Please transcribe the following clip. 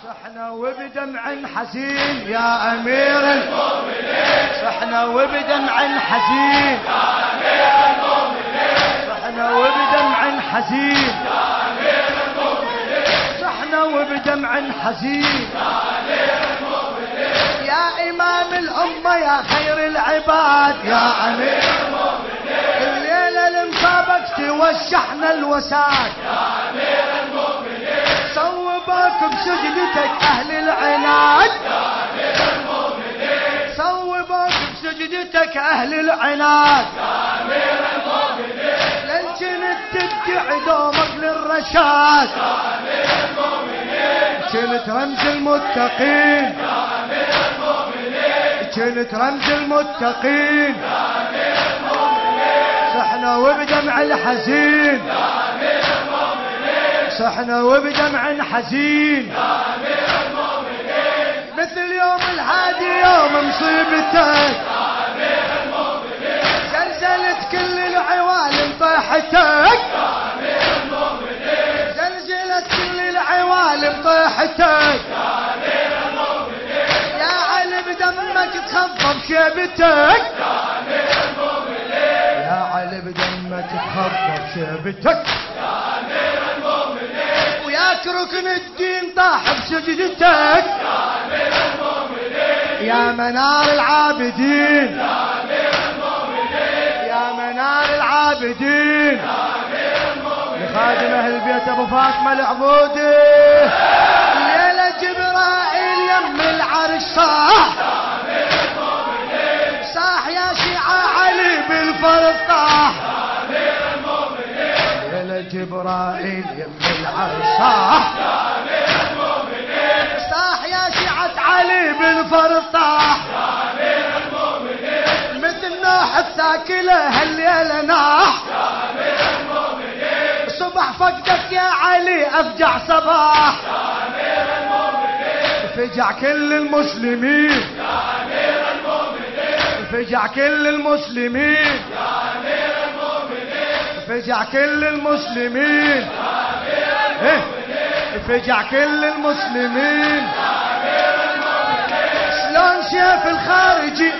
صحنا وبدمع حزين يا أمير المؤمنين، صحنا وبدمع حزين يا أمير المؤمنين، صحنا وبدمع حزين يا أمير المؤمنين، صحنا وبدمع حزين يا أمير المؤمنين، يا إمام الأمة يا خير العباد يا أمير المؤمنين، الليلة المسابق توشحنا الوساد يا أمير المؤمنين، صوبك بسجدتك أهل العناد يا أمير المؤمنين، صوبك بسجدتك أهل العناد يا أمير المؤمنين، لن كنت تدعي دومك للرشاد يا أمير المؤمنين، كنت رمز المتقين يا أمير المؤمنين، كنت رمز المتقين يا أمير المؤمنين، صحنا وبدمع الحزين يا أمير المؤمنين، صحنا وبدمع حزين يا أمير المؤمنين، مثل يوم الهادي يوم مصيبتك يا أمير المؤمنين، زلزلت كل العوالم طيحتك يا أمير المؤمنين، زلزلت كل العوالم طيحتك يا أمير المؤمنين، يا علي بدمك تخضب شيبتك يا أمير المؤمنين، يا علي بدمك تخضب شيبتك يا أمير المؤمنين، وياك ركن الدين طاح بسجدتك يا أمير المؤمنين، يا منار العابدين يا أمير المؤمنين، يا منار العابدين يا أمير المؤمنين، لخادم أهل البيت أبو فاطمة العبودي، الليلة جبرائيل يم العرش صاح يا أمير المؤمنين، صاح يا شيعة علي بالفرض طاح يا أمير المؤمنين، الليلة جبرائيل يم العرش صاح يا أمير المؤمنين، صاح يا شيعة علي بالفرض طاح يا أمير المؤمنين، مثل نوح الثاكلة هالليلة ناح يا أمير المؤمنين، صبح فقدك يا علي أفجع صباح يا أمير المؤمنين، فجع كل المسلمين يا أمير المؤمنين، فجع كل المسلمين يا أمير المؤمنين، فجع كل المسلمين يا أمير المؤمنين، فجع كل المسلمين يا أمير المؤمنين، شلون سيف الخارجي